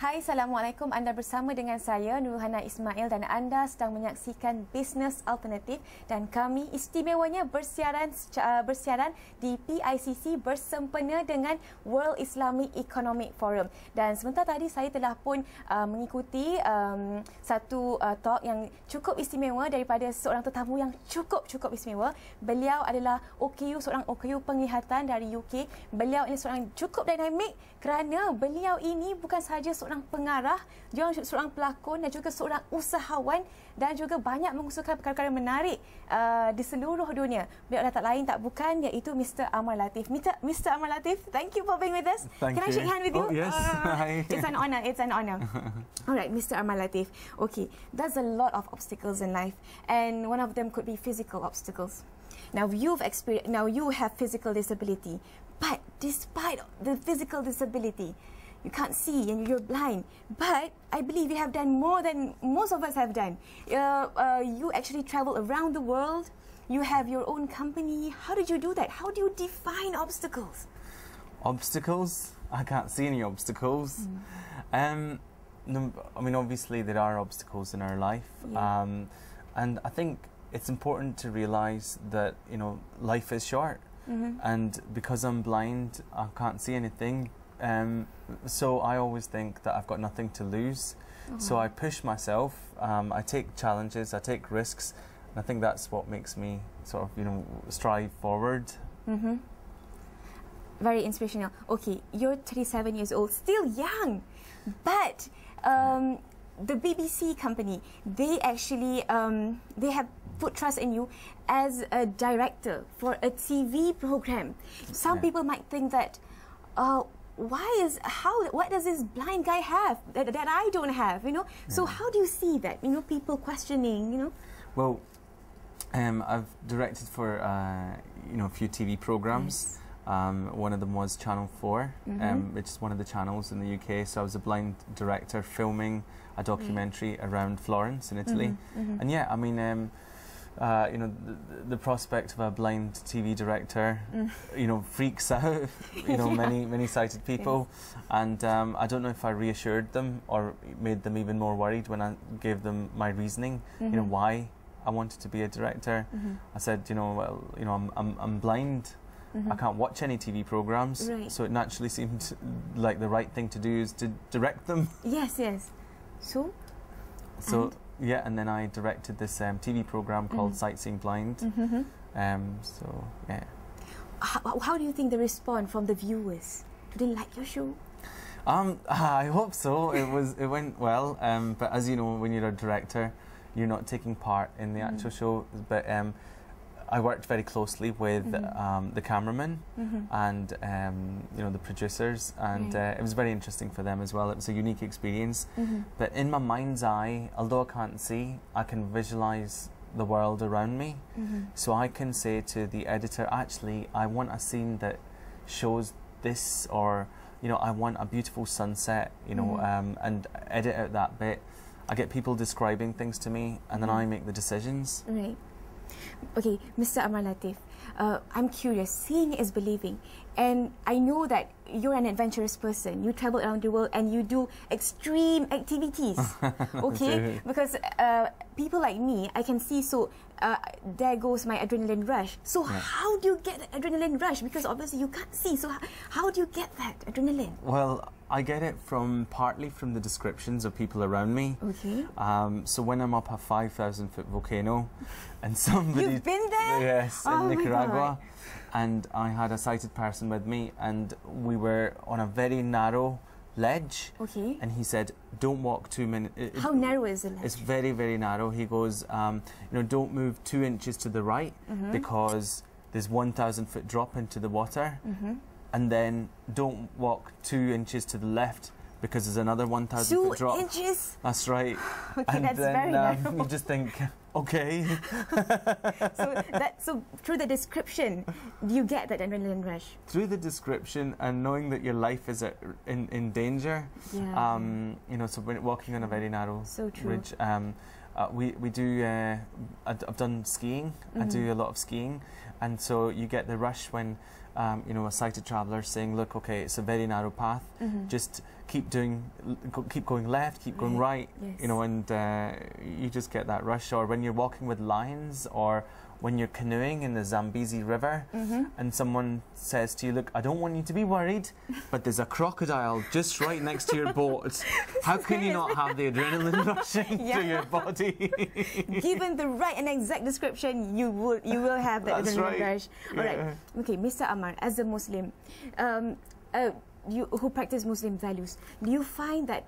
Hai, Assalamualaikum. Anda bersama dengan saya, Nurhana Ismail, dan anda sedang menyaksikan Bisnes Alternatif, dan kami istimewanya bersiaran di PICC bersempena dengan World Islamic Economic Forum. Dan sebentar tadi saya telah pun mengikuti satu talk yang cukup istimewa daripada seorang tetamu yang cukup istimewa. Beliau adalah OKU, seorang OKU penglihatan dari UK. Beliau ini seorang cukup dinamik kerana beliau ini bukan sahaja seorang pengarah, dia seorang pelakon dan juga seorang usahawan, dan juga banyak mengusahakan perkara-perkara menarik di seluruh dunia. Beliau adalah tak lain tak bukan iaitu Mr. Amar Latif. Mr. Amar Latif, thank you for being with us. Can I shake hand with you? Oh, yes. It's an honor. It's an honor. All right, Mr. Amar Latif. Okay, there's a lot of obstacles in life, and one of them could be physical obstacles. Now you have physical disability, but despite the physical disability, you can't see and you're blind, but I believe you have done more than most of us have done. You actually travel around the world. You have your own company. How did you do that? How do you define obstacles? Obstacles? I can't see any obstacles. No, I mean, obviously there are obstacles in our life, and I think it's important to realise that, you know, life is short, and because I'm blind, I can't see anything. So I always think that I've got nothing to lose. So I push myself, I take challenges, I take risks, and I think that's what makes me sort of, you know, strive forward. Very inspirational. Okay, you're 37 years old, still young, but the BBC company, they actually they have put trust in you as a director for a TV program. Some people might think that, what does this blind guy have that I don't have, you know? So how do you see that, you know, people questioning, you know? Well, I've directed for you know, a few TV programs. One of them was Channel 4, which is one of the channels in the UK. So I was a blind director filming a documentary around Florence in Italy. And yeah, I mean, you know, the prospect of a blind TV director, you know, freaks out, you know, many sighted people. And I don't know if I reassured them or made them even more worried when I gave them my reasoning, you know, why I wanted to be a director. I said, you know, well, you know, I'm blind. I can't watch any TV programs, so it naturally seemed like the right thing to do is to direct them. Yes. So yeah, and then I directed this TV program called Sightseeing Blind. So yeah. How do you think the response from the viewers? Do they like your show? I hope so. It went well. But as you know, when you're a director, you're not taking part in the actual show. But I worked very closely with the cameraman and you know, the producers, and it was very interesting for them as well. It was a unique experience. But in my mind's eye, although I can't see, I can visualize the world around me. So I can say to the editor, actually, I want a scene that shows this, or, you know, I want a beautiful sunset, you know, and edit out that bit. I get people describing things to me, and then I make the decisions. Okay, Mr. Amar Latif, I'm curious. Seeing is believing, and I know that you're an adventurous person. You travel around the world and you do extreme activities. Okay, because people like me, I can see. So there goes my adrenaline rush. So how do you get the adrenaline rush? Because obviously you can't see. So how do you get that adrenaline? Well, I get it partly from the descriptions of people around me. So when I'm up a 5,000-foot volcano, and somebody... You've been there? Yes, in Nicaragua. And I had a sighted person with me, and we were on a very narrow ledge. And he said, don't walk 2 minutes. How narrow is the ledge? It's very, very narrow. He goes, you know, don't move 2 inches to the right because there's 1,000-foot drop into the water. And then don't walk 2 inches to the left because there's another 1,000-foot drop. 2 inches? That's right. Okay, and that's then, very narrow. You just think, okay. So through the description, you get that adrenaline rush? Through the description and knowing that your life is in danger. You know, so when walking on a very narrow ridge. We do, I've done skiing. I do a lot of skiing. And so you get the rush when you know, a sighted traveller saying, look, okay, it's a very narrow path, just keep going left, keep going right, you know, and you just get that rush. Or when you're walking with lions, or when you're canoeing in the Zambezi River, and someone says to you, look, I don't want you to be worried, but there's a crocodile just right next to your boat. How can you not have the adrenaline rushing through your body? Given the right and exact description, you will have the adrenaline rush. All right. Okay, Mr. Amar, as a Muslim, you who practice Muslim values, do you find that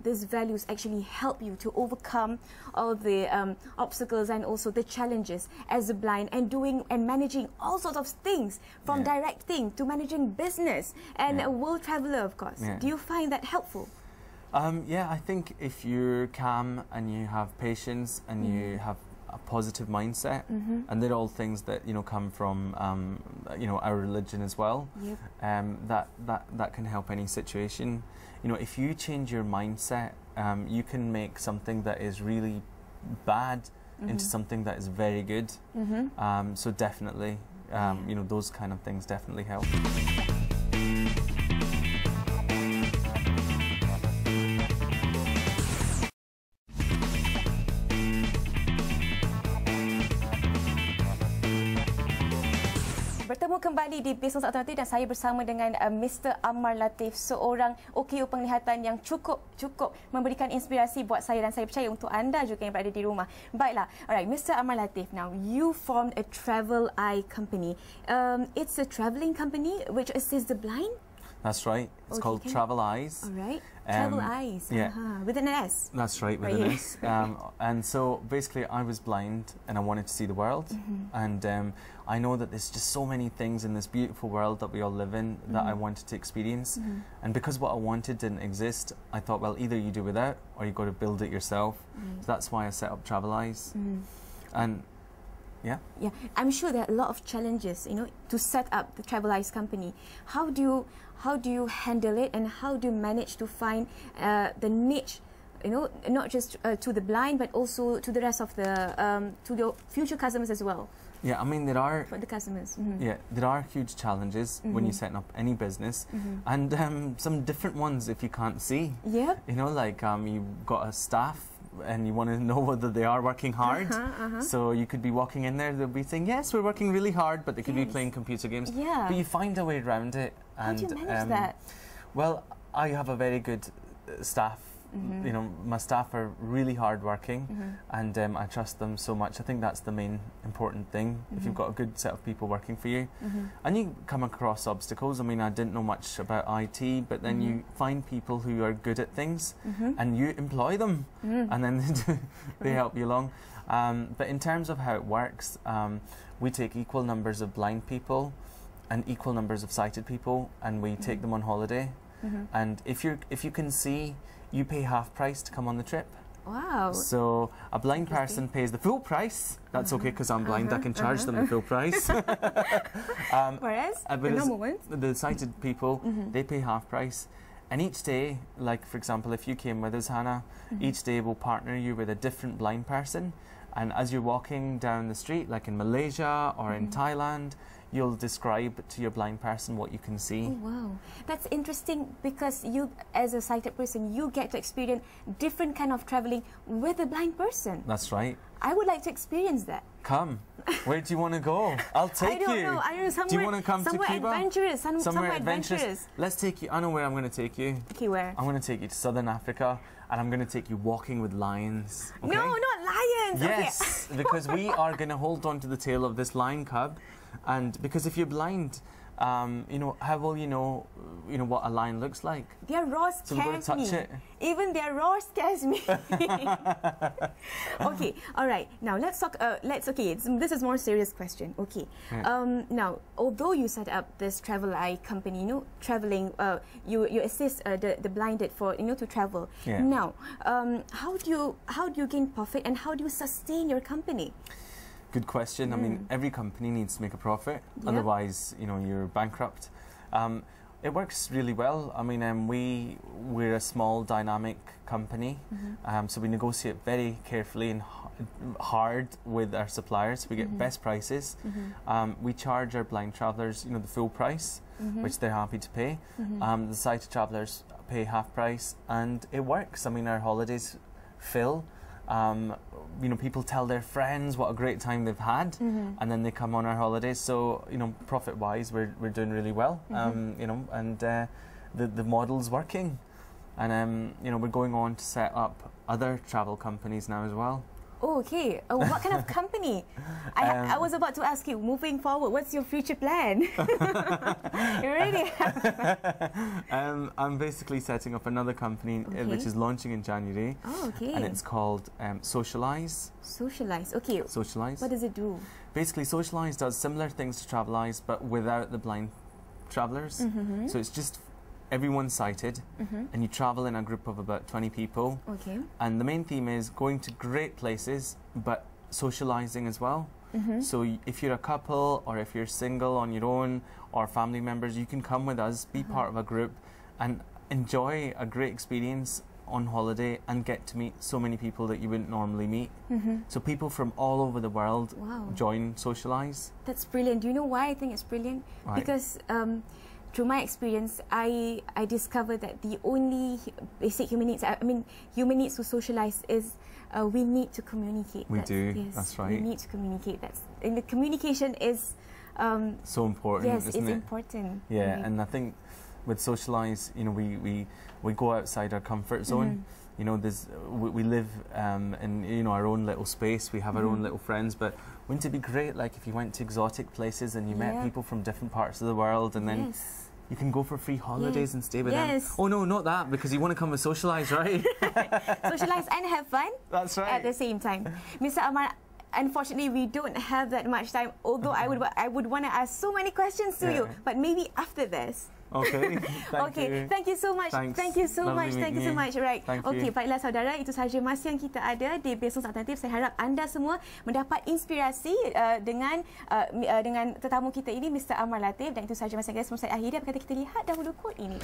these values actually help you to overcome all the obstacles and also the challenges as a blind, and doing and managing all sorts of things, from directing to managing business and a world traveller, of course? Do you find that helpful? Yeah, I think if you're calm and you have patience and you have a positive mindset, and they're all things that, you know, come from you know, our religion as well. That can help any situation. You know, if you change your mindset, you can make something that is really bad into something that is very good. So definitely, you know, those kind of things definitely help. Bertemu kembali di Bisnes Alternatif dan saya bersama dengan Mr. Amar Latif, seorang OKU penglihatan yang cukup memberikan inspirasi buat saya, dan saya percaya untuk anda juga yang berada di rumah. Baiklah, alright, Mr. Amar Latif, now you formed a travel eye company. It's a travelling company which assists the blind? That's right. It's called Traveleyes. All right. Traveleyes. Yeah. With an S. That's right, with an S. And so basically I was blind and I wanted to see the world. And I know that there's just so many things in this beautiful world that we all live in that I wanted to experience. And because what I wanted didn't exist, I thought, well, either you do without or you got to build it yourself. So that's why I set up Traveleyes. And yeah, I'm sure there are a lot of challenges, you know, to set up the Traveleyes company. How do you handle it, and how do you manage to find the niche, you know, not just to the blind but also to the rest of the to your future customers as well? Yeah, I mean, there are for the customers. Yeah, there are huge challenges when you're setting up any business, and some different ones if you can't see. You know, like you've got a staff and you want to know whether they are working hard. So you could be walking in there, they'll be saying, yes, we're working really hard, but they could be playing computer games. But you find a way around it. How do you manage that? Well, I have a very good staff. You know, my staff are really hard working, and I trust them so much. I think that's the main important thing. If you've got a good set of people working for you, and you come across obstacles. I mean, I didn't know much about IT, but then you find people who are good at things, and you employ them, and then they help you along. But in terms of how it works, we take equal numbers of blind people and equal numbers of sighted people, and we take them on holiday. And if you can see, you pay half price to come on the trip. Wow. So a blind person pays the full price. That's okay, because I'm blind, I can charge them the full price. Whereas the normal ones? The sighted people, they pay half price. And each day, like for example, if you came with us, Hannah, each day we'll partner you with a different blind person. And as you're walking down the street, like in Malaysia or in Thailand, you'll describe to your blind person what you can see. Oh, wow. That's interesting, because you, as a sighted person, you get to experience different kind of travelling with a blind person. That's right. I would like to experience that. Come. Where do you want to go? I'll take you. I don't know. Somewhere, do you want to come to Cuba? Adventurous. Somewhere adventurous. Let's take you. I know where I'm going to take you. Okay, where? I'm going to take you to Southern Africa, and I'm going to take you walking with lions. Okay? No, not lions. Yes, because we are going to hold on to the tail of this lion cub. And because if you're blind, you know, how will you know what a lion looks like? Their roar scares me. So we've got to touch it. Even their roar scares me. Okay, all right. Now let's talk. Okay, this is more serious question. Okay. Now, although you set up this travel eye company, you know, traveling, you assist the blinded for to travel. Now, how do you gain profit, and how do you sustain your company? Good question. I mean, every company needs to make a profit, otherwise, you're bankrupt. It works really well. I mean, we're a small, dynamic company, so we negotiate very carefully and hard with our suppliers. We get best prices. We charge our blind travellers, the full price, which they're happy to pay. The sighted travellers pay half price, and it works. I mean, our holidays fill. People tell their friends what a great time they've had, and then they come on our holidays. So, profit-wise, we're doing really well. And the model's working, and we're going on to set up other travel companies now as well. Oh, okay. What kind of company? I was about to ask you, moving forward, what's your future plan? You really have. I'm basically setting up another company which is launching in January. Oh, okay. And it's called Socialise. Socialise, okay. Socialise. What does it do? Basically, Socialise does similar things to Traveleyes, but without the blind travellers. So it's just everyone's sighted, and you travel in a group of about 20 people. Okay. And the main theme is going to great places, but socialising as well. So if you're a couple, or if you're single on your own, or family members, you can come with us, be part of a group, and enjoy a great experience on holiday and get to meet so many people that you wouldn't normally meet. So people from all over the world join Socialise. That's brilliant. Do you know why I think it's brilliant? Right. Because through my experience, I discovered that the only basic human needs, human needs to socialise is we need to communicate. We do, yes, that's right. We need to communicate. And the communication is so important, yes, isn't it? Yes, it's important. Yeah, and I think with Socialise, we go outside our comfort zone. We live in our own little space. We have our own little friends, but wouldn't it be great, like, if you went to exotic places and you met people from different parts of the world, and then you can go for free holidays and stay with them? Oh no, not that, because you want to come with Socialise, right? Socialise and have fun. That's right. At the same time, Mr. Amar. Unfortunately, we don't have that much time. Although I would want to ask so many questions to you, but maybe after this. Okay. Thank you so much. Thanks. Thank you so Lovely much. Thank you so much. Right. Okay, baiklah saudara, itu sahaja masa yang kita ada di Bisnes Alternatif. Saya harap anda semua mendapat inspirasi dengan tetamu kita ini, Mr. Amar Latif, dan itu sahaja masa yang saya akhiri. Apa kata kita lihat dahulu kod ini.